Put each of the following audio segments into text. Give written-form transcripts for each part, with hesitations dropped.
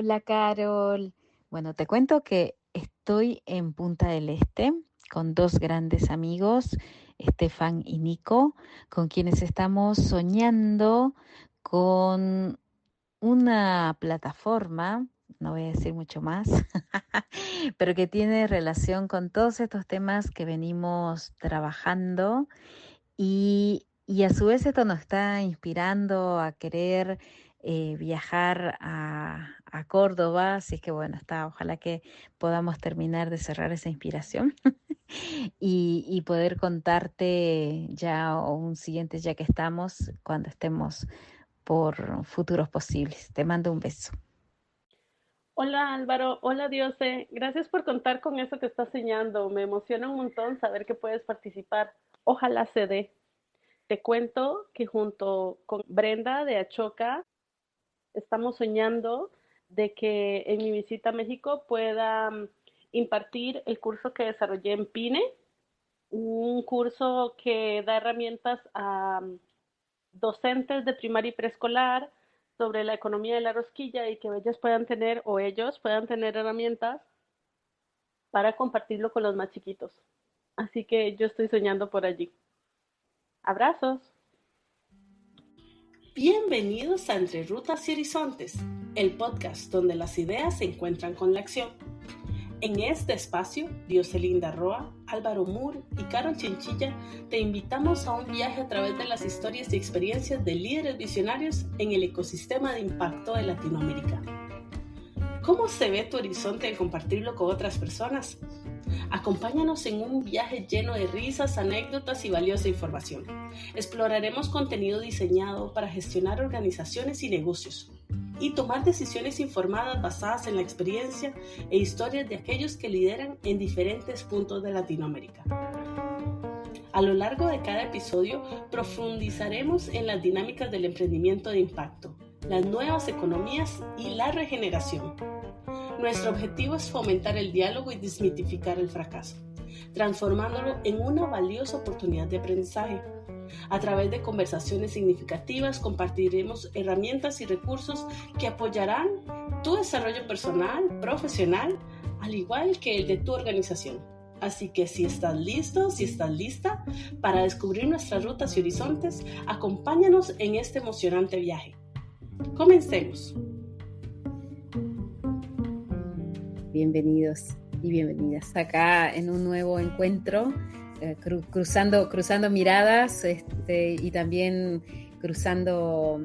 Hola, Carol. Bueno, te cuento que estoy en Punta del Este con dos grandes amigos, Estefan y Nico, con quienes estamos soñando con una plataforma, no voy a decir mucho más, pero que tiene relación con todos estos temas que venimos trabajando y a su vez esto nos está inspirando a querer viajar a Córdoba, así es que bueno, ojalá que podamos terminar de cerrar esa inspiración y poder contarte ya o un siguiente ya que estamos, cuando estemos por futuros posibles. Te mando un beso. Hola Álvaro, hola Diose, gracias por contar con eso que estás soñando. Me emociona un montón saber que puedes participar. Ojalá se dé. Te cuento que junto con Brenda de Achoca estamos soñando de que en mi visita a México pueda impartir el curso que desarrollé en PINE, un curso que da herramientas a docentes de primaria y preescolar sobre la economía de la rosquilla y que ellos puedan tener o ellos puedan tener herramientas para compartirlo con los más chiquitos. Así que yo estoy soñando por allí. Abrazos. Bienvenidos a Entre Rutas y Horizontes, el podcast donde las ideas se encuentran con la acción. En este espacio, Dioselinda Roa, Álvaro Moore y Carol Chinchilla te invitamos a un viaje a través de las historias y experiencias de líderes visionarios en el ecosistema de impacto de Latinoamérica. ¿Cómo se ve tu horizonte al compartirlo con otras personas? Acompáñanos en un viaje lleno de risas, anécdotas y valiosa información. Exploraremos contenido diseñado para gestionar organizaciones y negocios y tomar decisiones informadas basadas en la experiencia e historias de aquellos que lideran en diferentes puntos de Latinoamérica. A lo largo de cada episodio profundizaremos en las dinámicas del emprendimiento de impacto, las nuevas economías y la regeneración. Nuestro objetivo es fomentar el diálogo y desmitificar el fracaso, transformándolo en una valiosa oportunidad de aprendizaje. A través de conversaciones significativas compartiremos herramientas y recursos que apoyarán tu desarrollo personal, profesional, al igual que el de tu organización. Así que si estás listo, si estás lista para descubrir nuestras rutas y horizontes, acompáñanos en este emocionante viaje. Comencemos. Bienvenidos y bienvenidas acá en un nuevo encuentro, cruzando miradas y también cruzando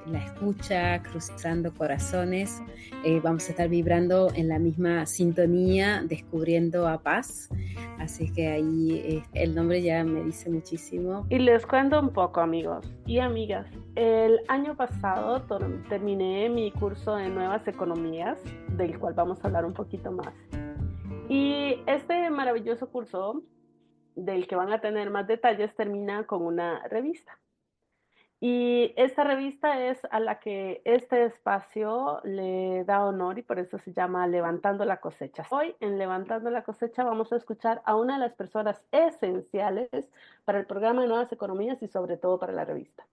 la escucha, cruzando corazones. Vamos a estar vibrando en la misma sintonía, descubriendo a paz. Así que ahí el nombre ya me dice muchísimo. Y les cuento un poco, amigos y amigas. El año pasado terminé mi curso de nuevas economías, del cual vamos a hablar un poquito más. Y este maravilloso curso, del que van a tener más detalles, termina con una revista. Y esta revista es a la que este espacio le da honor y por eso se llama Levantando la Cosecha. Hoy en Levantando la Cosecha vamos a escuchar a una de las personas esenciales para el programa de Nuevas Economías y sobre todo para la revista.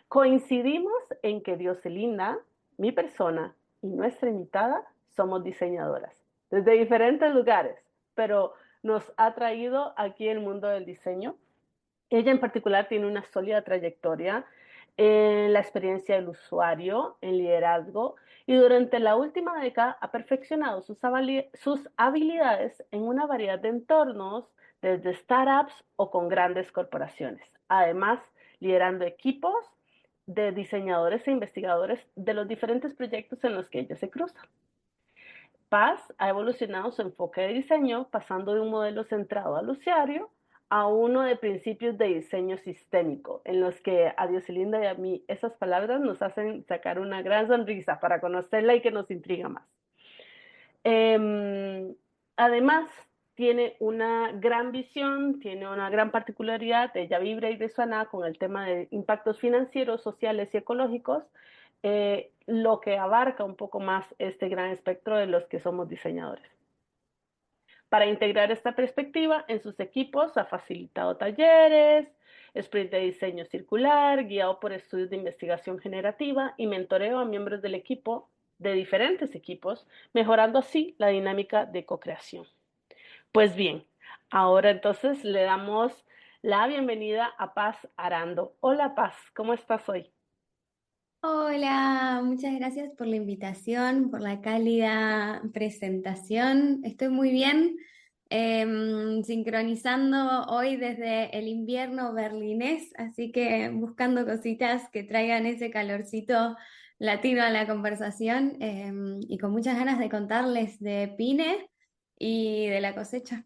Coincidimos en que Dioselinda, mi persona y nuestra invitada somos diseñadoras desde diferentes lugares, pero nos ha traído aquí el mundo del diseño. Ella en particular tiene una sólida trayectoria en la experiencia del usuario, en liderazgo, y durante la última década ha perfeccionado sus habilidades en una variedad de entornos, desde startups o con grandes corporaciones. Además, liderando equipos de diseñadores e investigadores de los diferentes proyectos en los que ella se cruza. Paz ha evolucionado su enfoque de diseño pasando de un modelo centrado al usuario a uno de principios de diseño sistémico, en los que a Dioselinda y a mí esas palabras nos hacen sacar una gran sonrisa para conocerla y que nos intriga más. Además, tiene una gran visión, tiene una gran particularidad, ella vibra y resuena con el tema de impactos financieros, sociales y ecológicos, lo que abarca un poco más este gran espectro de los que somos diseñadores. Para integrar esta perspectiva en sus equipos ha facilitado talleres, sprint de diseño circular, guiado por estudios de investigación generativa y mentoreo a miembros del equipo de diferentes equipos, mejorando así la dinámica de co-creación. Pues bien, ahora entonces le damos la bienvenida a Paz Arando. Hola Paz, ¿cómo estás hoy? Hola, muchas gracias por la invitación, por la cálida presentación. Estoy muy bien, sincronizando hoy desde el invierno berlinés, así que buscando cositas que traigan ese calorcito latino a la conversación, y con muchas ganas de contarles de Pine y de la cosecha.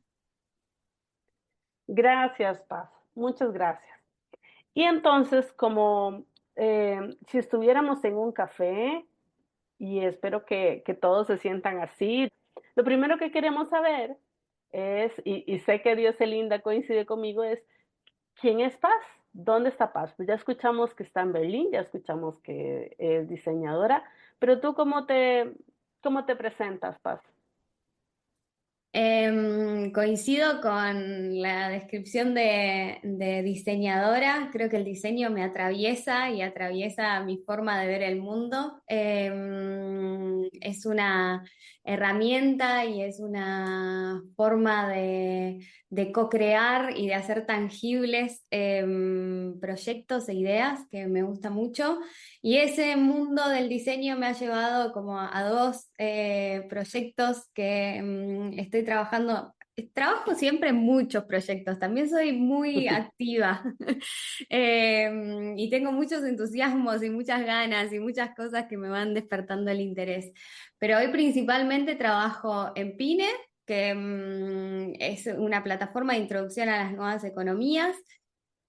Gracias, Paz. Muchas gracias. Y entonces, como si estuviéramos en un café, y espero que todos se sientan así, lo primero que queremos saber es, y sé que Dios Linda coincide conmigo, es ¿quién es Paz? ¿Dónde está Paz? Pues ya escuchamos que está en Berlín, ya escuchamos que es diseñadora, pero tú cómo te presentas, Paz? Coincido con la descripción de diseñadora. Creo que el diseño me atraviesa y atraviesa mi forma de ver el mundo. Es una herramienta y es una forma de co-crear y de hacer tangibles proyectos e ideas que me gusta mucho. Y ese mundo del diseño me ha llevado como a dos proyectos que estoy trabajando. Trabajo siempre en muchos proyectos, también soy muy activa. Y tengo muchos entusiasmos y muchas ganas y muchas cosas que me van despertando el interés. Pero hoy principalmente trabajo en Pine, que es una plataforma de introducción a las nuevas economías,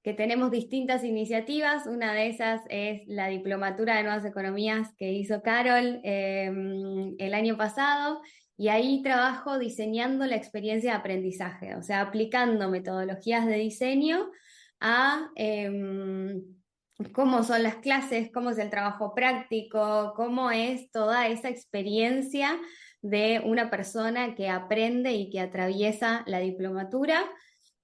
que tenemos distintas iniciativas. Una de esas es la Diplomatura de Nuevas Economías que hizo Carol el año pasado, y ahí trabajo diseñando la experiencia de aprendizaje, o sea, aplicando metodologías de diseño a cómo son las clases, cómo es el trabajo práctico, cómo es toda esa experiencia de una persona que aprende y que atraviesa la diplomatura.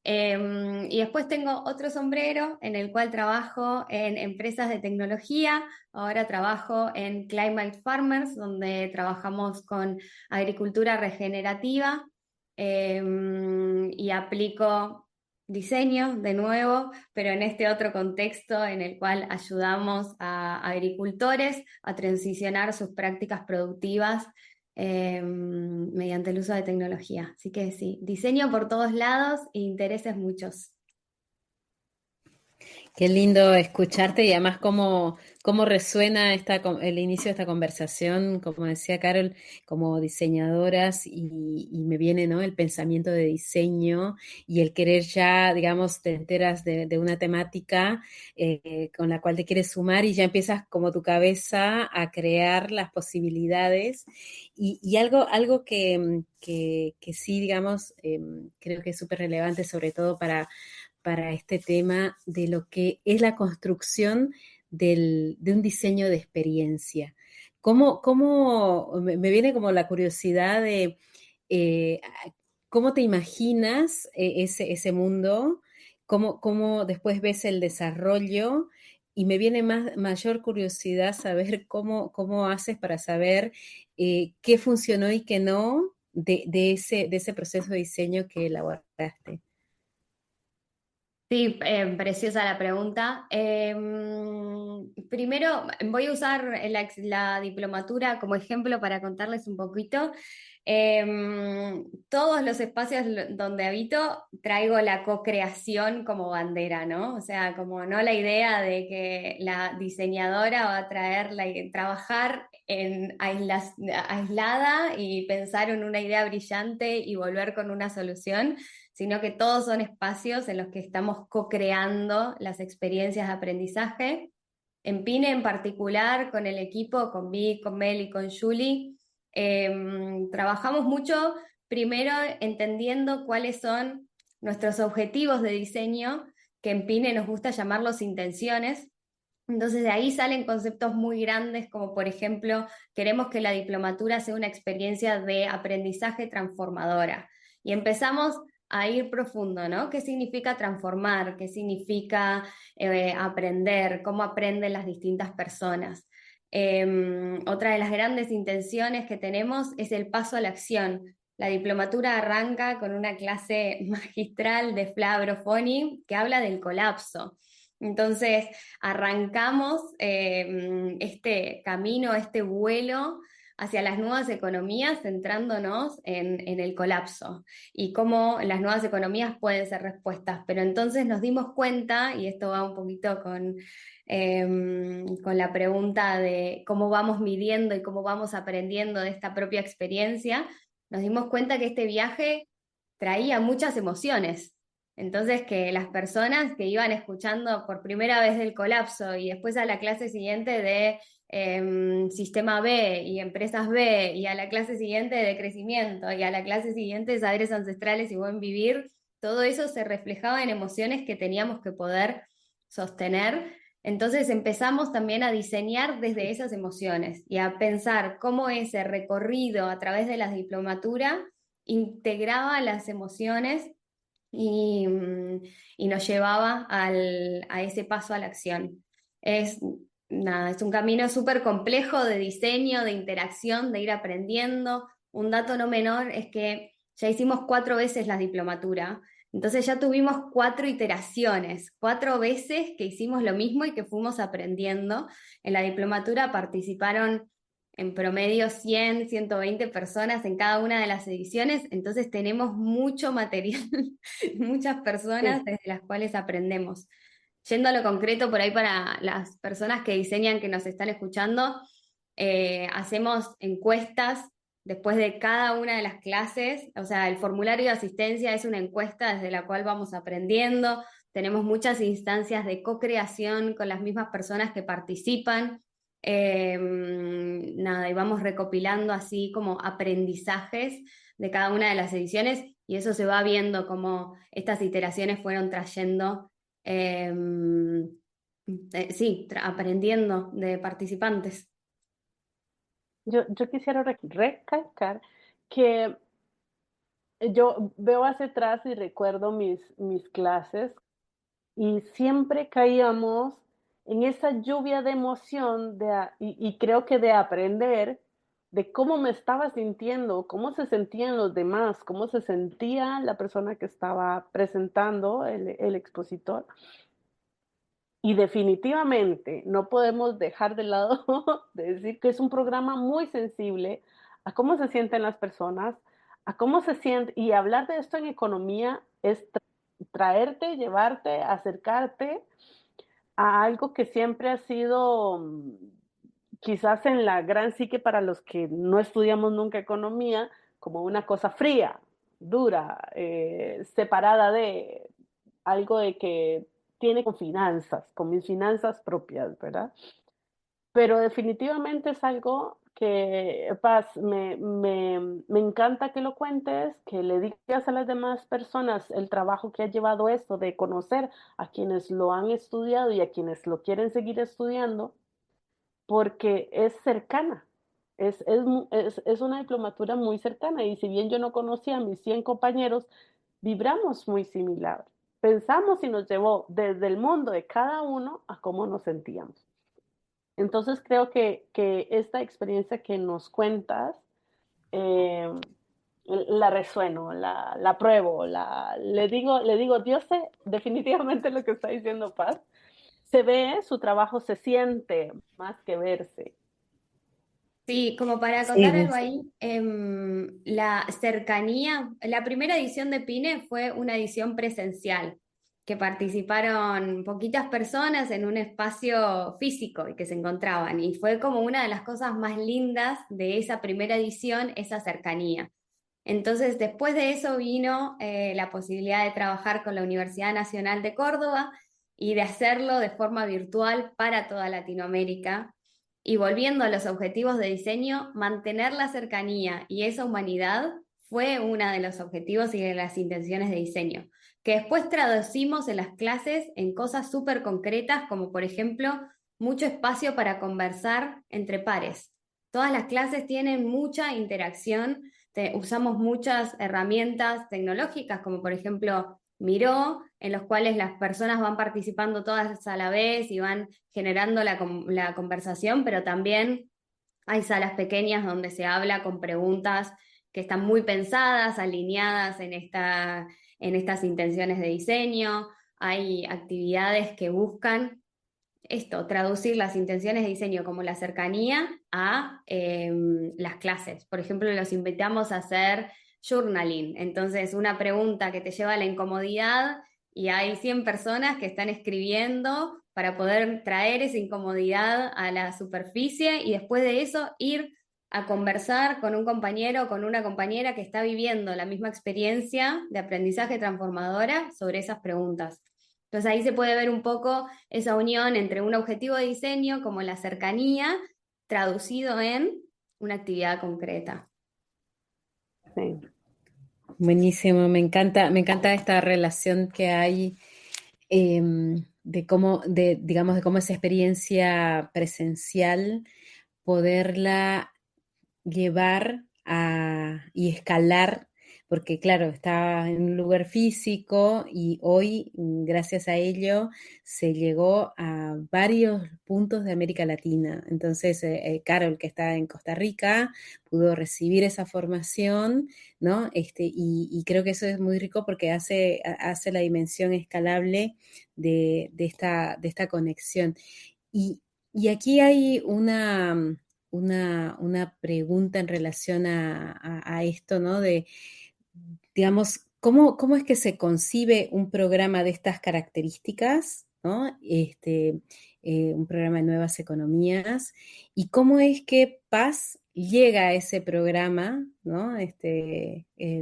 Y después tengo otro sombrero en el cual trabajo en empresas de tecnología. Ahora trabajo en Climate Farmers, donde trabajamos con agricultura regenerativa, y aplico diseño de nuevo, pero en este otro contexto en el cual ayudamos a agricultores a transicionar sus prácticas productivas mediante el uso de tecnología. Así que sí, diseño por todos lados e intereses muchos. Qué lindo escucharte y además cómo resuena el inicio de esta conversación, como decía Carol, como diseñadoras y me viene, ¿no?, el pensamiento de diseño y el querer ya, digamos, te enteras de una temática con la cual te quieres sumar y ya empiezas como tu cabeza a crear las posibilidades y algo que sí, digamos, creo que es súper relevante, sobre todo para este tema de lo que es la construcción de un diseño de experiencia. Me viene como la curiosidad de eh, cómo te imaginas ese mundo, cómo después ves el desarrollo y me viene mayor curiosidad saber cómo haces para saber qué funcionó y qué no de ese proceso de diseño que elaboraste. Sí, preciosa la pregunta. Primero voy a usar la diplomatura como ejemplo para contarles un poquito. Todos los espacios donde habito traigo la co-creación como bandera, ¿no? O sea, como no la idea de que la diseñadora va a trabajar aislada y pensar en una idea brillante y volver con una solución, sino que todos son espacios en los que estamos co-creando las experiencias de aprendizaje. En Pine en particular, con el equipo, con Vic, con Mel y con Julie, trabajamos mucho primero entendiendo cuáles son nuestros objetivos de diseño, que en Pine nos gusta llamarlos intenciones. Entonces de ahí salen conceptos muy grandes como por ejemplo, queremos que la diplomatura sea una experiencia de aprendizaje transformadora. Y empezamos a ir profundo, ¿no? ¿Qué significa transformar? ¿Qué significa aprender? ¿Cómo aprenden las distintas personas? Otra de las grandes intenciones que tenemos es el paso a la acción. La diplomatura arranca con una clase magistral de Flavio Foni que habla del colapso. Entonces, arrancamos este camino, este vuelo hacia las nuevas economías, centrándonos en el colapso y cómo las nuevas economías pueden ser respuestas. Pero entonces nos dimos cuenta, y esto va un poquito con la pregunta de cómo vamos midiendo y cómo vamos aprendiendo de esta propia experiencia, nos dimos cuenta que este viaje traía muchas emociones. Entonces, que las personas que iban escuchando por primera vez del colapso y después a la clase siguiente de Sistema B y Empresas B y a la clase siguiente de Crecimiento y a la clase siguiente de Saberes Ancestrales y Buen Vivir, todo eso se reflejaba en emociones que teníamos que poder sostener. Entonces empezamos también a diseñar desde esas emociones y a pensar cómo ese recorrido a través de la diplomatura integraba las emociones y, y nos llevaba a ese paso a la acción. Es, nada, es un camino súper complejo de diseño, de interacción, de ir aprendiendo. Un dato no menor es que ya hicimos 4 veces la diplomatura, entonces ya tuvimos 4 iteraciones, 4 veces que hicimos lo mismo y que fuimos aprendiendo. En la diplomatura participaron en promedio 100, 120 personas en cada una de las ediciones, entonces tenemos mucho material, muchas personas Sí. desde las cuales aprendemos. Yendo a lo concreto, por ahí para las personas que diseñan, que nos están escuchando, hacemos encuestas después de cada una de las clases, o sea, el formulario de asistencia es una encuesta desde la cual vamos aprendiendo, tenemos muchas instancias de co-creación con las mismas personas que participan, nada, y vamos recopilando así como aprendizajes de cada una de las ediciones y eso se va viendo como estas iteraciones fueron trayendo, sí, aprendiendo de participantes. Yo quisiera recalcar que yo veo hacia atrás y recuerdo mis clases y siempre caíamos en esa lluvia de emoción y creo que de aprender de cómo me estaba sintiendo, cómo se sentían los demás, cómo se sentía la persona que estaba presentando, el expositor. Y definitivamente no podemos dejar de lado de decir que es un programa muy sensible a cómo se sienten las personas, a cómo se siente, y hablar de esto en economía es traerte, llevarte, acercarte a algo que siempre ha sido quizás en la gran psique para los que no estudiamos nunca economía, como una cosa fría, dura, separada de algo de que tiene con finanzas, con mis finanzas propias, ¿verdad? Pero definitivamente es algo que, Paz, me encanta que lo cuentes, que le digas a las demás personas el trabajo que ha llevado esto de conocer a quienes lo han estudiado y a quienes lo quieren seguir estudiando, porque es cercana, es una diplomatura muy cercana y si bien yo no conocía a mis 100 compañeros, vibramos muy similar. Pensamos y nos llevó desde el mundo de cada uno a cómo nos sentíamos. Entonces creo que esta experiencia que nos cuentas, eh, la resueno, la pruebo, le digo, Dios sé definitivamente lo que está diciendo Paz. Se ve, su trabajo se siente más que verse. Sí, como para contar algo ahí, la cercanía, la primera edición de Pine fue una edición presencial, que participaron poquitas personas en un espacio físico y que se encontraban, y fue como una de las cosas más lindas de esa primera edición, esa cercanía. Entonces, después de eso vino la posibilidad de trabajar con la Universidad Nacional de Córdoba y de hacerlo de forma virtual para toda Latinoamérica. Y volviendo a los objetivos de diseño, mantener la cercanía y esa humanidad fue uno de los objetivos y de las intenciones de diseño, que después traducimos en las clases en cosas súper concretas, como por ejemplo, mucho espacio para conversar entre pares. Todas las clases tienen mucha interacción, usamos muchas herramientas tecnológicas, como por ejemplo miró, en los cuales las personas van participando todas a la vez y van generando la conversación, pero también hay salas pequeñas donde se habla con preguntas que están muy pensadas, alineadas en estas intenciones de diseño. Hay actividades que buscan esto, traducir las intenciones de diseño como la cercanía a las clases. Por ejemplo, los invitamos a hacer journaling. Entonces, una pregunta que te lleva a la incomodidad y hay 100 personas que están escribiendo para poder traer esa incomodidad a la superficie y después de eso ir a conversar con un compañero o con una compañera que está viviendo la misma experiencia de aprendizaje transformadora sobre esas preguntas. Entonces ahí se puede ver un poco esa unión entre un objetivo de diseño como la cercanía traducido en una actividad concreta. Sí. Buenísimo, me encanta esta relación que hay de cómo, digamos, de cómo esa experiencia presencial, poderla llevar y escalar, porque claro, está en un lugar físico y hoy, gracias a ello, se llegó a varios puntos de América Latina. Entonces, Carol, que está en Costa Rica, pudo recibir esa formación, ¿no? Y creo que eso es muy rico porque hace la dimensión escalable de esta conexión. Y, y aquí hay una pregunta en relación a esto, ¿no? De, digamos, ¿cómo es que se concibe un programa de estas características, ¿no? Un programa de nuevas economías, y cómo es que Paz llega a ese programa, ¿no?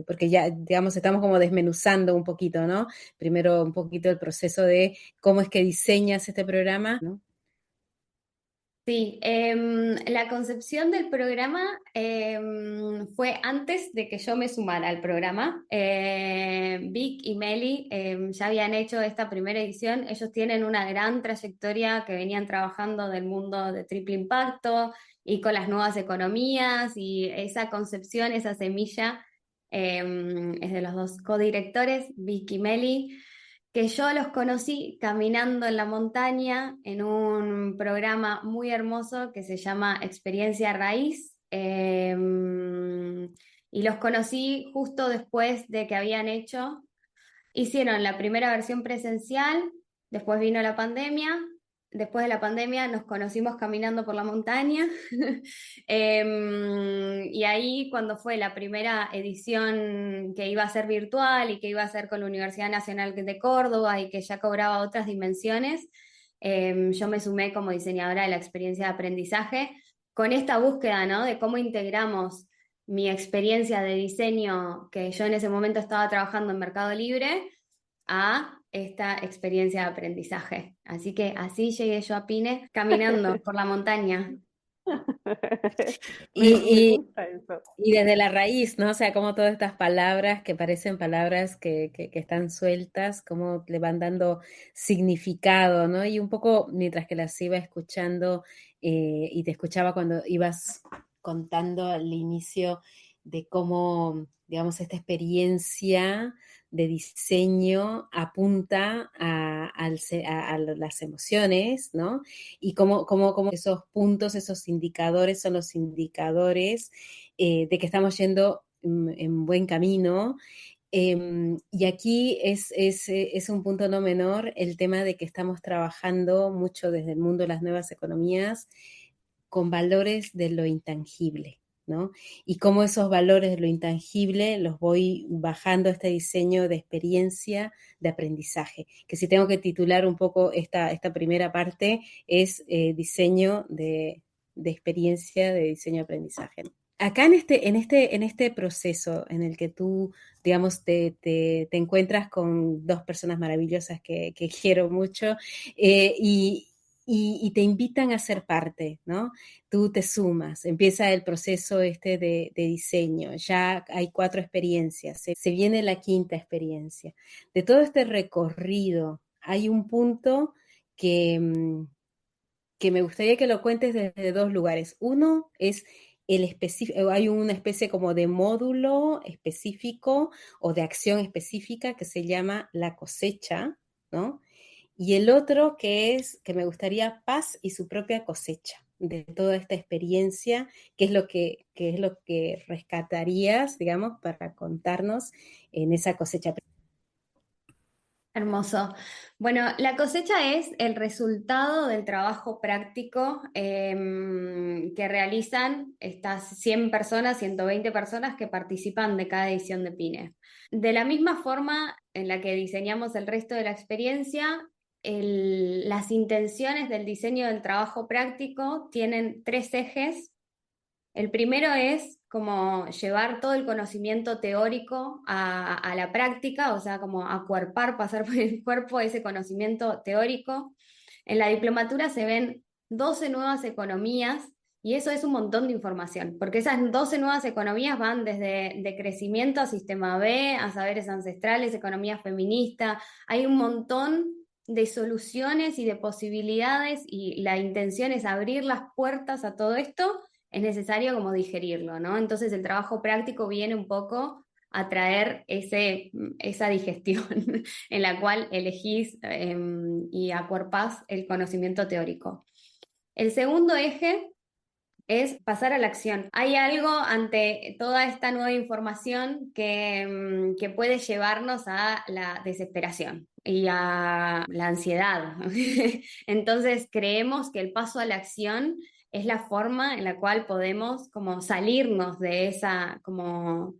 Porque ya, digamos, estamos como desmenuzando un poquito, ¿no? Primero un poquito el proceso de cómo es que diseñas este programa, ¿no? Sí, la concepción del programa fue antes de que yo me sumara al programa. Vic y Meli ya habían hecho esta primera edición. Ellos tienen una gran trayectoria que venían trabajando del mundo de triple impacto y con las nuevas economías y esa concepción, esa semilla es de los dos codirectores, Vic y Meli, que yo los conocí caminando en la montaña en un programa muy hermoso que se llama Experiencia Raíz. Y los conocí justo después de que hicieron la primera versión presencial, después vino la pandemia, después de la pandemia nos conocimos caminando por la montaña. Y ahí cuando fue la primera edición que iba a ser virtual y que iba a ser con la Universidad Nacional de Córdoba y que ya cobraba otras dimensiones, yo me sumé como diseñadora de la experiencia de aprendizaje con esta búsqueda, ¿no? De cómo integramos mi experiencia de diseño, que yo en ese momento estaba trabajando en Mercado Libre, a esta experiencia de aprendizaje. Así que así llegué yo a Pine caminando por la montaña. Me Y, gusta eso. y desde la raíz, ¿no? O sea, como todas estas palabras que parecen palabras que están sueltas, cómo le van dando significado, ¿no? Y un poco mientras que las iba escuchando y te escuchaba cuando ibas contando al inicio de cómo, digamos, esta experiencia de diseño apunta a las emociones, ¿no? Y cómo esos puntos, esos indicadores son los indicadores de que estamos yendo en buen camino. Y aquí es un punto no menor el tema de que estamos trabajando mucho desde el mundo de las nuevas economías con valores de lo intangible, ¿no? Y cómo esos valores de lo intangible los voy bajando a este diseño de experiencia de aprendizaje, que si tengo que titular un poco esta primera parte es diseño de experiencia de diseño de aprendizaje. Acá en este proceso en el que tú, digamos, te encuentras con dos personas maravillosas que quiero mucho y te invitan a ser parte, ¿no? Tú te sumas, empieza el proceso de diseño, ya hay 4 experiencias, se viene la quinta experiencia. De todo este recorrido, hay un punto que, que me gustaría que lo cuentes desde dos lugares. Uno es hay una especie como de módulo específico o de acción específica que se llama la cosecha, ¿no? Y el otro que me gustaría paz y su propia cosecha de toda esta experiencia, qué es lo que rescatarías, digamos, para contarnos en esa cosecha. Hermoso. Bueno, la cosecha es el resultado del trabajo práctico que realizan estas 100 personas, 120 personas que participan de cada edición de PINE. De la misma forma en la que diseñamos el resto de la experiencia, las intenciones del diseño del trabajo práctico tienen tres ejes. El primero es como llevar todo el conocimiento teórico a la práctica, o sea, como acuerpar, pasar por el cuerpo ese conocimiento teórico. En la diplomatura se ven 12 nuevas economías y eso es un montón de información, porque esas 12 nuevas economías van desde de crecimiento a sistema B, a saberes ancestrales, economía feminista. Hay un montón de soluciones y de posibilidades y la intención es abrir las puertas a todo esto. Es necesario como digerirlo, ¿no? Entonces el trabajo práctico viene un poco a traer esa digestión en la cual elegís y acuerpás el conocimiento teórico. El segundo eje es pasar a la acción. Hay algo ante toda esta nueva información que puede llevarnos a la desesperación y a la ansiedad. Entonces creemos que el paso a la acción es la forma en la cual podemos como salirnos de esa como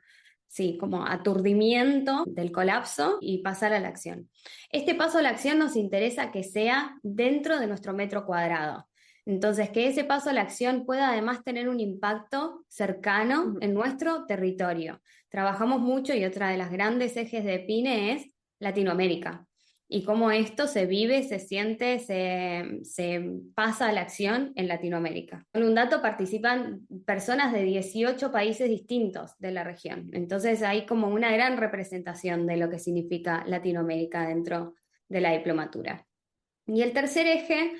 sí, como aturdimiento del colapso y pasar a la acción. Este paso a la acción nos interesa que sea dentro de nuestro metro cuadrado. Entonces, que ese paso a la acción pueda además tener un impacto cercano en nuestro territorio. Trabajamos mucho y otra de las grandes ejes de PINE es Latinoamérica y cómo esto se vive, se siente, se pasa a la acción en Latinoamérica. Con un dato participan personas de 18 países distintos de la región. Entonces hay como una gran representación de lo que significa Latinoamérica dentro de la diplomatura. Y el tercer eje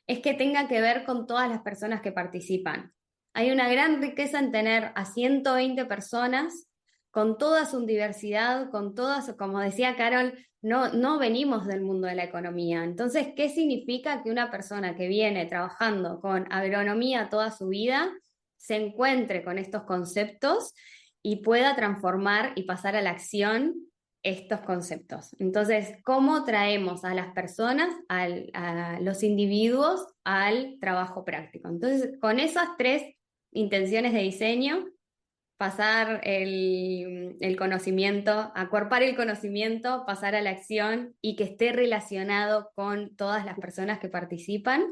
es que tenga que ver con todas las personas que participan. Hay una gran riqueza en tener a 120 personas con toda su diversidad, con todas, como decía Carol, no venimos del mundo de la economía. Entonces, ¿qué significa que una persona que viene trabajando con agronomía toda su vida se encuentre con estos conceptos y pueda transformar y pasar a la acción estos conceptos? Entonces, ¿cómo traemos a las personas, a los individuos, al trabajo práctico? Entonces, con esas tres intenciones de diseño, pasar el conocimiento, acuerpar el conocimiento, pasar a la acción y que esté relacionado con todas las personas que participan,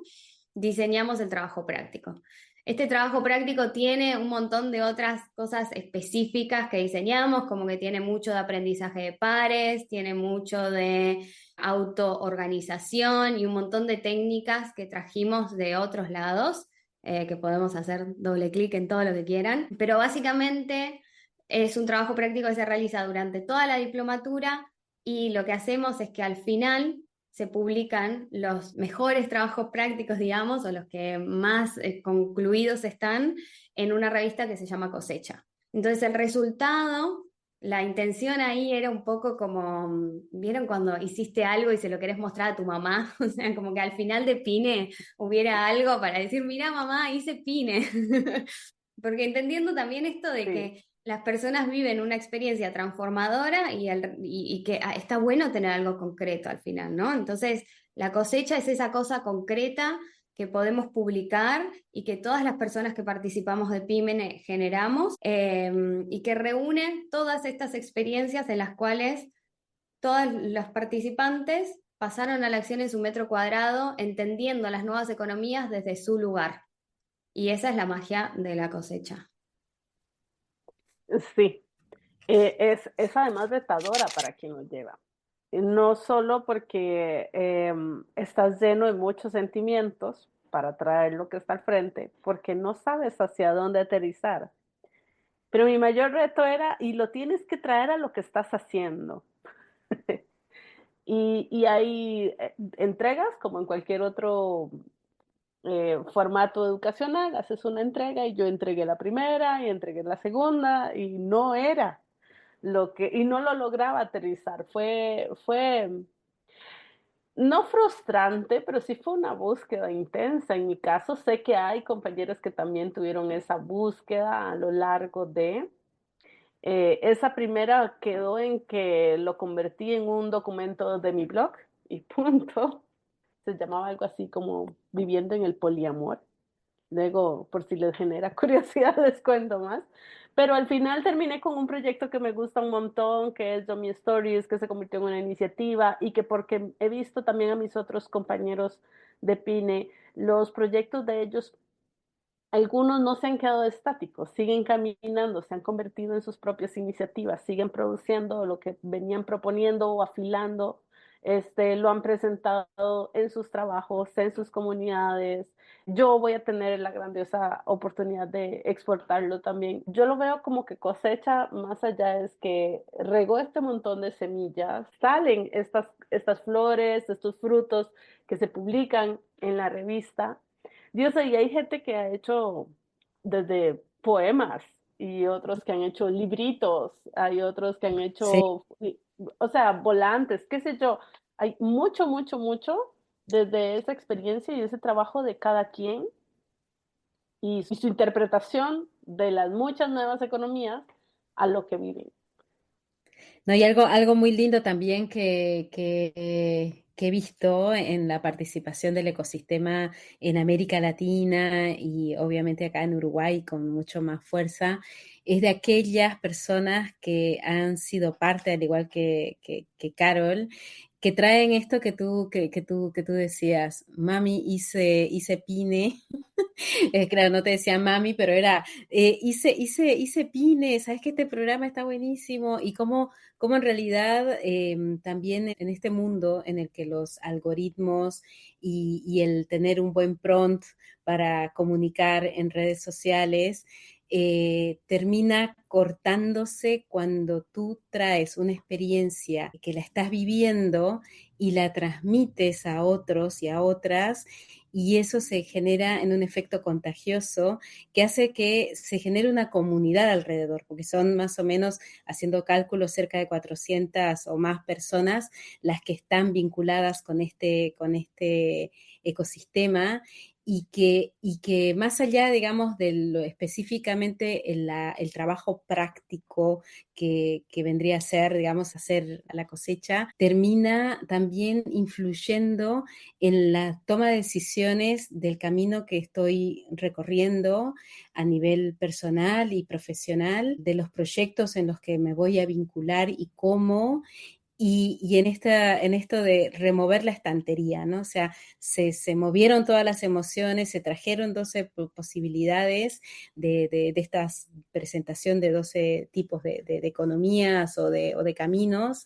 diseñamos el trabajo práctico. Este trabajo práctico tiene un montón de otras cosas específicas que diseñamos, como que tiene mucho de aprendizaje de pares, tiene mucho de autoorganización y un montón de técnicas que trajimos de otros lados, que podemos hacer doble clic en todo lo que quieran, pero básicamente es un trabajo práctico que se realiza durante toda la diplomatura y lo que hacemos es que al final se publican los mejores trabajos prácticos, digamos, o los que más concluidos están en una revista que se llama Cosecha. Entonces el resultado, la intención ahí era un poco como, ¿vieron cuando hiciste algo y se lo querés mostrar a tu mamá? O sea, como que al final de Pine hubiera algo para decir, mira mamá, hice Pine. Porque entendiendo también esto de que las personas viven una experiencia transformadora y que está bueno tener algo concreto al final, ¿no? Entonces, la cosecha es esa cosa concreta que podemos publicar y que todas las personas que participamos de PYME generamos y que reúne todas estas experiencias en las cuales todos los participantes pasaron a la acción en su metro cuadrado, entendiendo las nuevas economías desde su lugar. Y esa es la magia de la cosecha. Sí, es además retadora para quien lo lleva. No solo porque estás lleno de muchos sentimientos para traer lo que está al frente, porque no sabes hacia dónde aterrizar. Pero mi mayor reto era, y lo tienes que traer a lo que estás haciendo. Y hay entregas, como en cualquier otro formato educacional, haces una entrega y yo entregué la primera y entregué la segunda y no era y no lo lograba aterrizar. Fue no frustrante, pero sí fue una búsqueda intensa. En mi caso, sé que hay compañeros que también tuvieron esa búsqueda a lo largo de... esa primera quedó en que lo convertí en un documento de mi blog y punto. Se llamaba algo así como Viviendo en el poliamor. Luego, por si les genera curiosidad, les cuento más. Pero al final terminé con un proyecto que me gusta un montón, que es Yomi Stories, que se convirtió en una iniciativa y que porque he visto también a mis otros compañeros de Pine, los proyectos de ellos, algunos no se han quedado estáticos, siguen caminando, se han convertido en sus propias iniciativas, siguen produciendo lo que venían proponiendo o afilando, lo han presentado en sus trabajos, en sus comunidades. Yo voy a tener la grandiosa oportunidad de exportarlo también. Yo lo veo como que cosecha, más allá es que regó este montón de semillas, salen estas flores, estos frutos que se publican en la revista. Dios, y hay gente que ha hecho desde poemas y otros que han hecho libritos, hay otros que han Sí. hecho, o sea, volantes, qué sé yo. Hay mucho, mucho, mucho desde esa experiencia y ese trabajo de cada quien y su interpretación de las muchas nuevas economías a lo que viven. No, y algo muy lindo también que he visto en la participación del ecosistema en América Latina y obviamente acá en Uruguay con mucho más fuerza, es de aquellas personas que han sido parte, al igual que Carol, que traen esto que tú decías, mami, hice pine. Claro, no te decía mami, pero era, hice Pine, sabes que este programa está buenísimo y cómo en realidad también en este mundo en el que los algoritmos y el tener un buen prompt para comunicar en redes sociales termina cortándose cuando tú traes una experiencia que la estás viviendo y la transmites a otros y a otras y eso se genera en un efecto contagioso que hace que se genere una comunidad alrededor, porque son más o menos, haciendo cálculos, cerca de 400 o más personas las que están vinculadas con este ecosistema y que más allá, digamos, de lo específicamente el trabajo práctico que vendría a ser, digamos, hacer la cosecha, termina también influyendo en la toma de decisiones del camino que estoy recorriendo a nivel personal y profesional, de los proyectos en los que me voy a vincular y cómo, y en esto de remover la estantería, ¿no? O sea, se movieron todas las emociones, se trajeron 12 posibilidades de esta presentación de 12 tipos de economías o de caminos,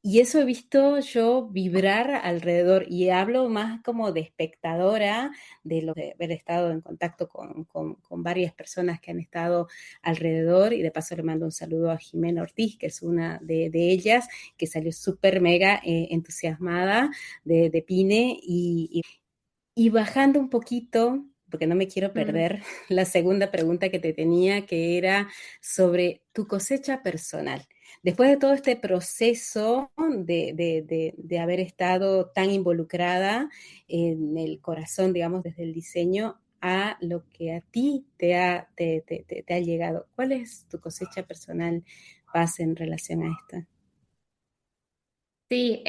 y eso he visto yo vibrar alrededor, y hablo más como de espectadora de lo de haber estado en contacto con varias personas que han estado alrededor, y de paso le mando un saludo a Jimena Ortiz, que es una de ellas, que salió súper mega entusiasmada de Pine, y bajando un poquito, porque no me quiero perder, la segunda pregunta que te tenía, que era sobre tu cosecha personal. Después de todo este proceso de haber estado tan involucrada en el corazón, digamos, desde el diseño a lo que a ti te ha llegado, ¿cuál es tu cosecha personal, Paz, en relación a esta? Sí,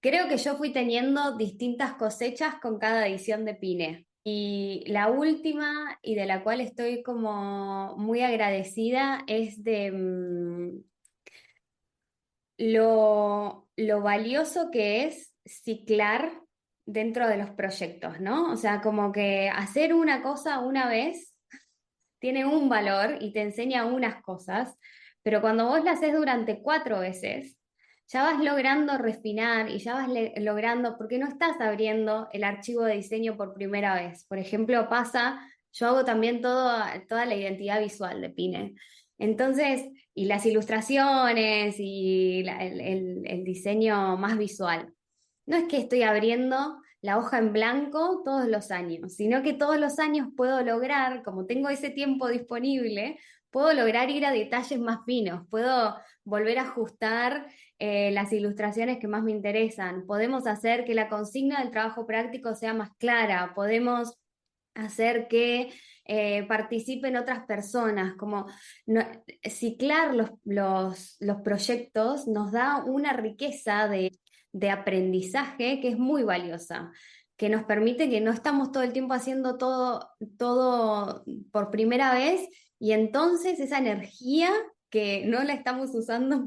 creo que yo fui teniendo distintas cosechas con cada edición de Pine. Y la última, y de la cual estoy como muy agradecida, es de lo valioso que es ciclar dentro de los proyectos, ¿no? O sea, como que hacer una cosa una vez tiene un valor y te enseña unas cosas, pero cuando vos la haces durante 4 veces, ya vas logrando refinar y ya vas logrando, porque no estás abriendo el archivo de diseño por primera vez. Por ejemplo, yo hago también toda la identidad visual de Pine. Entonces, y las ilustraciones y el diseño más visual. No es que estoy abriendo la hoja en blanco todos los años, sino que todos los años puedo lograr, como tengo ese tiempo disponible, puedo lograr ir a detalles más finos, puedo volver a ajustar las ilustraciones que más me interesan, podemos hacer que la consigna del trabajo práctico sea más clara, podemos hacer que participen otras personas, como no, ciclar los proyectos nos da una riqueza de aprendizaje que es muy valiosa, que nos permite que no estamos todo el tiempo haciendo todo por primera vez y entonces esa energía que no la estamos usando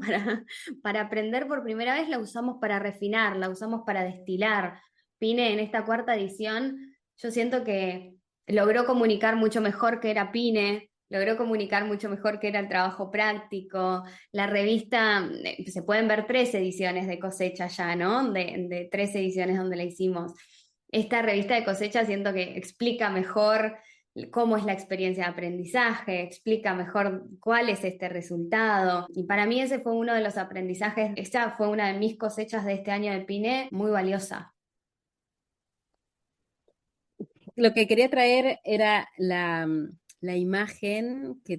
para aprender por primera vez, la usamos para refinar, la usamos para destilar. Pine en esta cuarta edición, yo siento que logró comunicar mucho mejor que era Pine, logró comunicar mucho mejor que era el trabajo práctico. La revista, se pueden ver 3 ediciones de Cosecha ya, ¿no? De 3 ediciones donde la hicimos. Esta revista de Cosecha siento que explica mejor cómo es la experiencia de aprendizaje, explica mejor cuál es este resultado. Y para mí ese fue uno de los aprendizajes, esta fue una de mis cosechas de este año de Pine, muy valiosa. Lo que quería traer era la imagen que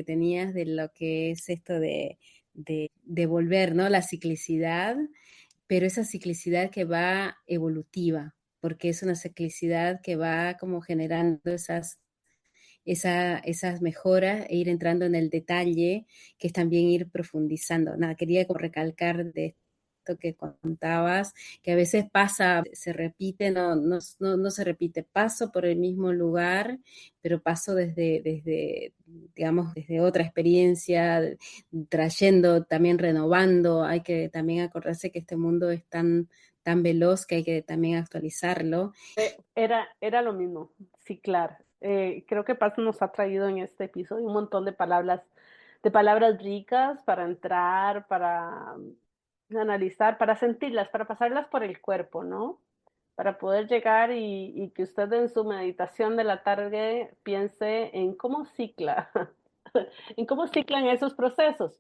tenías de lo que es esto de volver, ¿no? La ciclicidad, pero esa ciclicidad que va evolutiva, porque es una ciclicidad que va como generando esas mejoras e ir entrando en el detalle, que es también ir profundizando. Nada, quería como recalcar de esto que contabas, que a veces pasa, se repite, no se repite, paso por el mismo lugar, pero paso digamos, desde otra experiencia, trayendo, también renovando. Hay que también acordarse que este mundo es tan veloz que hay que también actualizarlo. Era lo mismo, sí, claro. Creo que Paz nos ha traído en este episodio un montón de palabras ricas para entrar, para analizar, para sentirlas, para pasarlas por el cuerpo, ¿no? Para poder llegar y que usted en su meditación de la tarde piense en cómo cicla, en cómo ciclan esos procesos.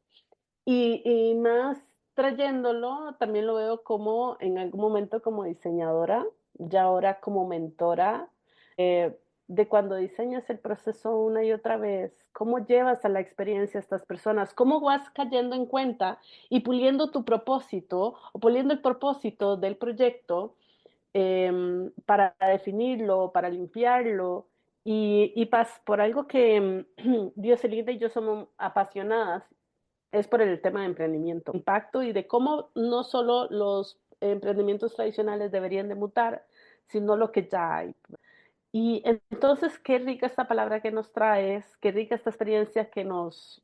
Y más trayéndolo, también lo veo como en algún momento como diseñadora, ya ahora como mentora, eh, de cuando diseñas el proceso una y otra vez, cómo llevas a la experiencia a estas personas, cómo vas cayendo en cuenta y puliendo tu propósito o puliendo el propósito del proyecto para definirlo, para limpiarlo. Y Paz, por algo que Dioselina y yo somos apasionadas es por el tema de emprendimiento, impacto y de cómo no solo los emprendimientos tradicionales deberían de mutar, sino lo que ya hay. Y entonces, qué rica esta palabra que nos traes, qué rica esta experiencia que nos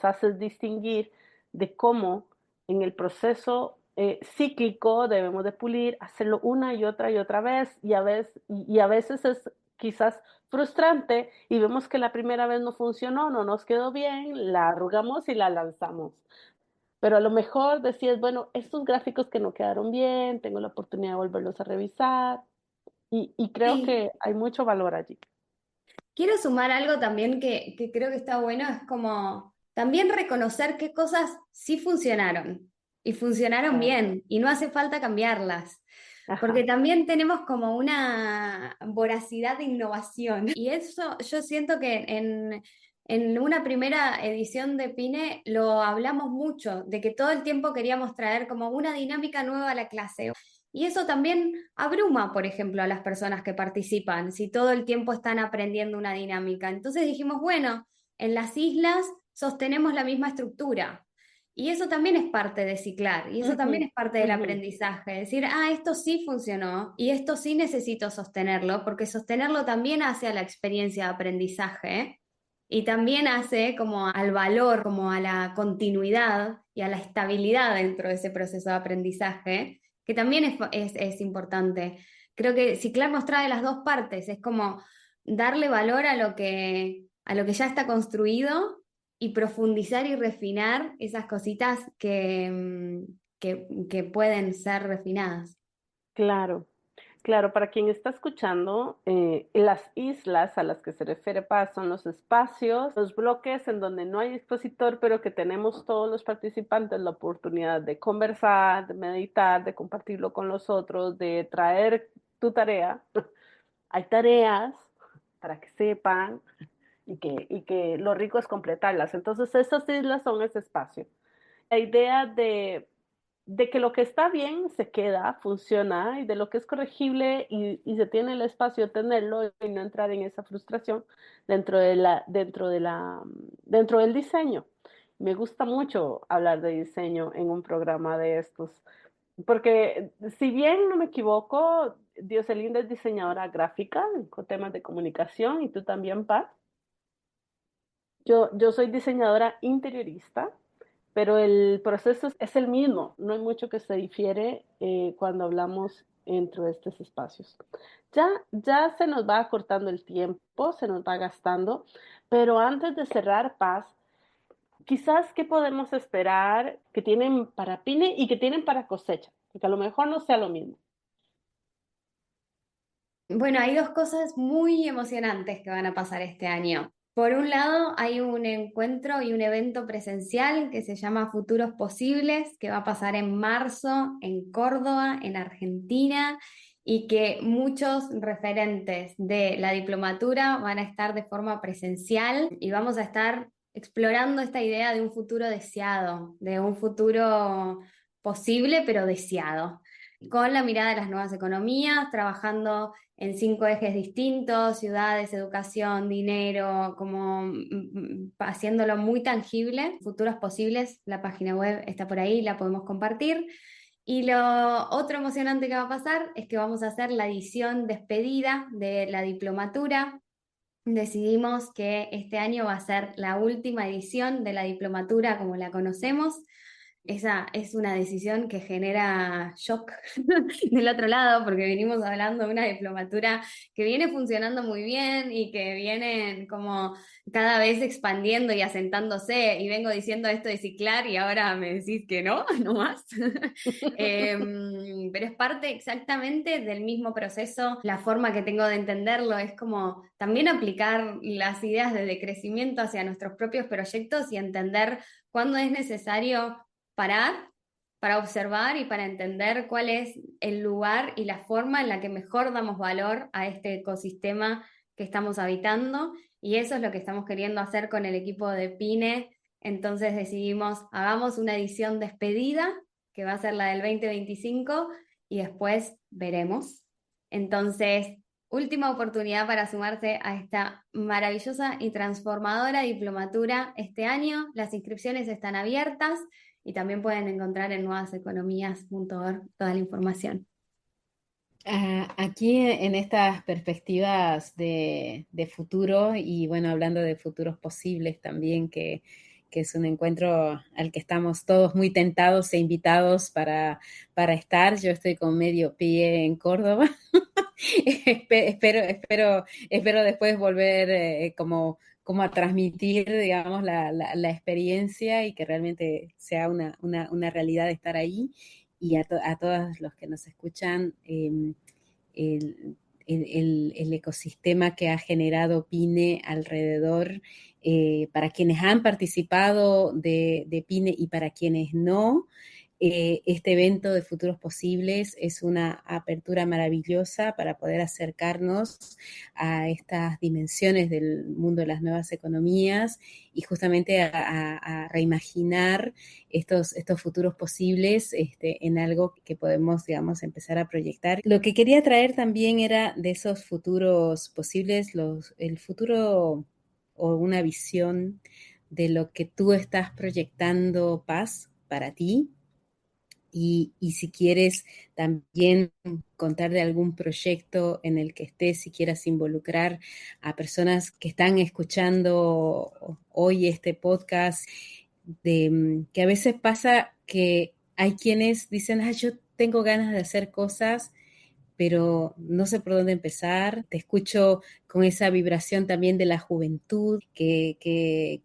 haces distinguir de cómo en el proceso cíclico debemos de pulir, hacerlo una y otra vez, y a veces es quizás frustrante y vemos que la primera vez no funcionó, no nos quedó bien, la arrugamos y la lanzamos. Pero a lo mejor decías, bueno, estos gráficos que no quedaron bien, tengo la oportunidad de volverlos a revisar, y creo Sí. que hay mucho valor allí. Quiero sumar algo también que creo que está bueno, es como también reconocer qué cosas sí funcionaron y funcionaron Claro. bien y no hace falta cambiarlas, porque Ajá. también tenemos como una voracidad de innovación y eso yo siento que en una primera edición de Pine lo hablamos mucho, de que todo el tiempo queríamos traer como una dinámica nueva a la clase. Y eso también abruma, por ejemplo, a las personas que participan, si todo el tiempo están aprendiendo una dinámica. Entonces dijimos, bueno, en las islas sostenemos la misma estructura. Y eso también es parte de ciclar, y eso también Ujú, es parte del ujú. aprendizaje. Decir, esto sí funcionó y esto sí necesito sostenerlo, porque sostenerlo también hace a la experiencia de aprendizaje y también hace como al valor, como a la continuidad y a la estabilidad dentro de ese proceso de aprendizaje que también es importante. Creo que Ciclar nos trae las dos partes, es como darle valor a lo que ya está construido y profundizar y refinar esas cositas que pueden ser refinadas. Claro, claro, para quien está escuchando, las islas a las que se refiere Paz son los espacios, los bloques en donde no hay expositor, pero que tenemos todos los participantes la oportunidad de conversar, de meditar, de compartirlo con los otros, de traer tu tarea. Hay tareas para que sepan y que lo rico es completarlas. Entonces, esas islas son ese espacio. La idea de que lo que está bien se queda, funciona, y de lo que es corregible y se tiene el espacio de tenerlo y no entrar en esa frustración dentro, dentro del diseño. Me gusta mucho hablar de diseño en un programa de estos, porque si bien no me equivoco, Dioselinda es diseñadora gráfica con temas de comunicación y tú también, Pat. Yo soy diseñadora interiorista, pero el proceso es el mismo, no hay mucho que se difiere cuando hablamos dentro de estos espacios. Ya se nos va acortando el tiempo, se nos va gastando, pero antes de cerrar, Paz, quizás qué podemos esperar que tienen para pine y que tienen para cosecha, porque a lo mejor no sea lo mismo. Bueno, hay dos cosas muy emocionantes que van a pasar este año. Por un lado, hay un encuentro y un evento presencial que se llama Futuros Posibles, que va a pasar en marzo en Córdoba, en Argentina, y que muchos referentes de la diplomatura van a estar de forma presencial y vamos a estar explorando esta idea de un futuro deseado, de un futuro posible pero deseado, con la mirada de las nuevas economías, trabajando en 5 ejes distintos: ciudades, educación, dinero, como haciéndolo muy tangible. Futuros Posibles, la página web está por ahí, la podemos compartir. Y lo otro emocionante que va a pasar es que vamos a hacer la edición despedida de la diplomatura. Decidimos que este año va a ser la última edición de la diplomatura como la conocemos. Esa es una decisión que genera shock del otro lado, porque venimos hablando de una diplomatura que viene funcionando muy bien y que viene como cada vez expandiendo y asentándose, y vengo diciendo esto de ciclar y ahora me decís que no, no más. Pero es parte exactamente del mismo proceso. La forma que tengo de entenderlo es como también aplicar las ideas de decrecimiento hacia nuestros propios proyectos y entender cuándo es necesario parar para observar y para entender cuál es el lugar y la forma en la que mejor damos valor a este ecosistema que estamos habitando. Y eso es lo que estamos queriendo hacer con el equipo de Pine. Entonces decidimos, hagamos una edición despedida, que va a ser la del 2025, y después veremos. Entonces, última oportunidad para sumarse a esta maravillosa y transformadora diplomatura este año. Las inscripciones están abiertas y también pueden encontrar en nuevaseconomías.org toda la información. Aquí en estas perspectivas de futuro y bueno, hablando de futuros posibles también, que es un encuentro al que estamos todos muy tentados e invitados para estar. Yo estoy con medio pie en Córdoba. Espero después volver como a transmitir, digamos, la experiencia y que realmente sea una realidad estar ahí. Y a todos los que nos escuchan, el, el ecosistema que ha generado PINE alrededor, para quienes han participado de PINE y para quienes no. Este evento de Futuros Posibles es una apertura maravillosa para poder acercarnos a estas dimensiones del mundo de las nuevas economías y justamente a reimaginar estos futuros posibles en algo que podemos, digamos, empezar a proyectar. Lo que quería traer también era de esos futuros posibles, el futuro o una visión de lo que tú estás proyectando, Paz, para ti. Y si quieres también contar de algún proyecto en el que estés, si quieras involucrar a personas que están escuchando hoy este podcast, que a veces pasa que hay quienes dicen, yo tengo ganas de hacer cosas, pero no sé por dónde empezar. Te escucho con esa vibración también de la juventud, que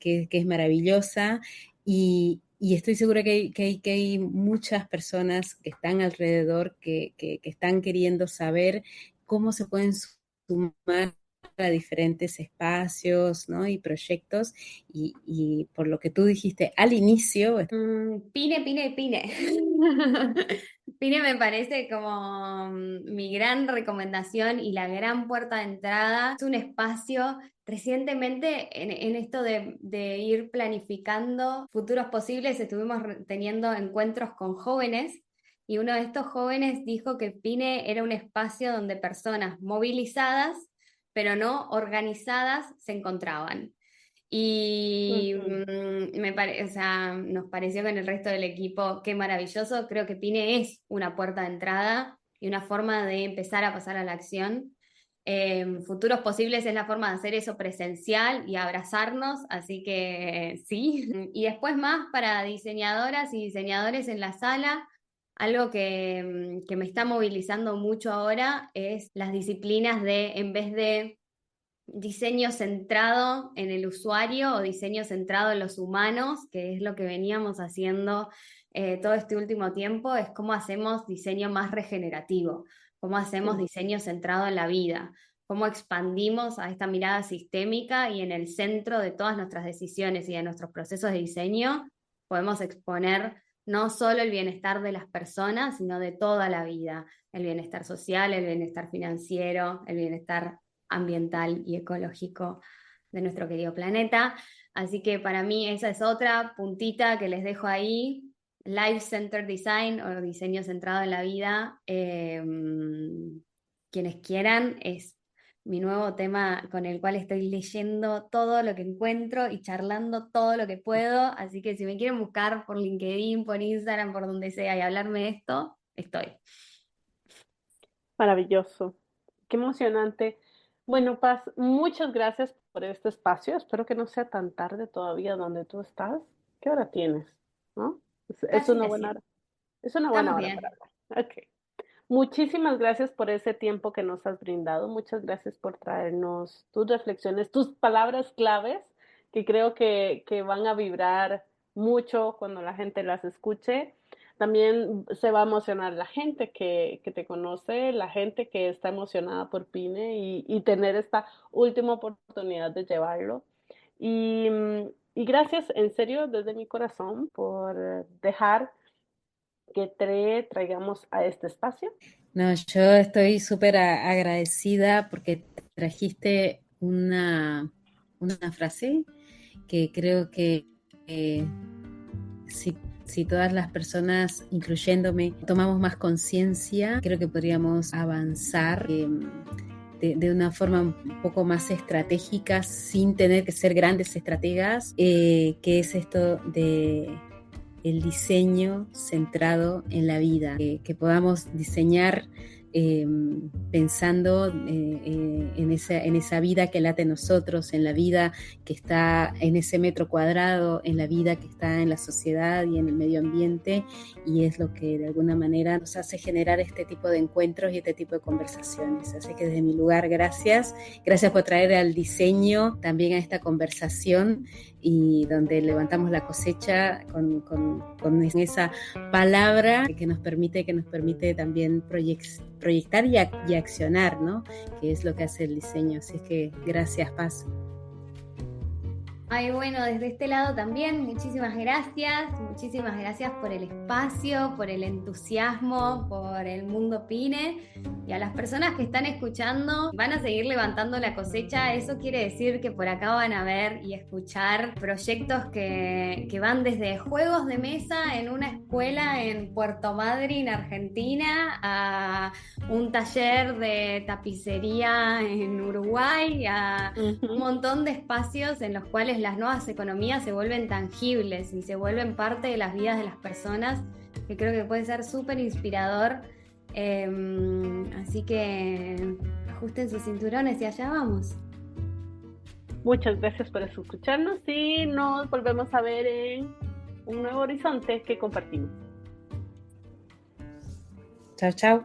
es maravillosa, y estoy segura que hay muchas personas que están alrededor, que están queriendo saber cómo se pueden sumar a diferentes espacios, ¿no? Y proyectos, y por lo que tú dijiste al inicio. Pine, Pine, Pine. Pine me parece como mi gran recomendación y la gran puerta de entrada. Es un espacio recientemente en esto de ir planificando futuros posibles. Estuvimos teniendo encuentros con jóvenes y uno de estos jóvenes dijo que Pine era un espacio donde personas movilizadas, pero no organizadas, se encontraban. Y Ujú. o sea, nos pareció con el resto del equipo qué maravilloso. Creo que Pine es una puerta de entrada y una forma de empezar a pasar a la acción. Futuros posibles es la forma de hacer eso presencial y abrazarnos, así que sí. Y después más para diseñadoras y diseñadores en la sala. Algo que me está movilizando mucho ahora es las disciplinas de, en vez de diseño centrado en el usuario o diseño centrado en los humanos, que es lo que veníamos haciendo todo este último tiempo, es cómo hacemos diseño más regenerativo, cómo hacemos diseño centrado en la vida, cómo expandimos a esta mirada sistémica y en el centro de todas nuestras decisiones y de nuestros procesos de diseño podemos exponer no solo el bienestar de las personas, sino de toda la vida, el bienestar social, el bienestar financiero, el bienestar ambiental y ecológico de nuestro querido planeta. Así que para mí esa es otra puntita que les dejo ahí. Life Centered Design o diseño centrado en la vida. Quienes quieran, es mi nuevo tema con el cual estoy leyendo todo lo que encuentro y charlando todo lo que puedo. Así que si me quieren buscar por LinkedIn, por Instagram, por donde sea y hablarme de esto, estoy. Maravilloso, qué emocionante. Bueno, Paz, muchas gracias por este espacio. Espero que no sea tan tarde todavía donde tú estás. ¿Qué hora tienes? ¿No? Es Casi una las buena 7. hora. Es una buena Estamos hora para bien. hablar. Ok. Muchísimas gracias por ese tiempo que nos has brindado. Muchas gracias por traernos tus reflexiones, tus palabras claves, que creo que van a vibrar mucho cuando la gente las escuche. También se va a emocionar la gente que te conoce, la gente que está emocionada por Pine y tener esta última oportunidad de llevarlo. Y, y gracias en serio desde mi corazón por dejar que te traigamos a este espacio. No, yo estoy súper agradecida porque trajiste una frase que creo que eh, si todas las personas, incluyéndome, tomamos más conciencia, creo que podríamos avanzar de una forma un poco más estratégica sin tener que ser grandes estrategas, que es esto de el diseño centrado en la vida, que podamos diseñar pensando en esa vida que late en nosotros, en la vida que está en ese metro cuadrado, en la vida que está en la sociedad y en el medio ambiente, y es lo que de alguna manera nos hace generar este tipo de encuentros y este tipo de conversaciones. Así que desde mi lugar, gracias por traer al diseño también a esta conversación, y donde levantamos la cosecha con esa palabra que nos permite también proyectar y accionar, ¿no? Que es lo que hace el diseño. Así es que gracias, Paz. Ay, bueno, desde este lado también, muchísimas gracias por el espacio, por el entusiasmo, por el mundo Pine, y a las personas que están escuchando, van a seguir levantando la cosecha. Eso quiere decir que por acá van a ver y escuchar proyectos que van desde juegos de mesa en una escuela en Puerto Madryn, Argentina, a un taller de tapicería en Uruguay, a un montón de espacios en los cuales las nuevas economías se vuelven tangibles y se vuelven parte de las vidas de las personas, que creo que puede ser súper inspirador. Así que ajusten sus cinturones y allá vamos. Muchas gracias por escucharnos y nos volvemos a ver en un nuevo horizonte que compartimos. Chao, chao.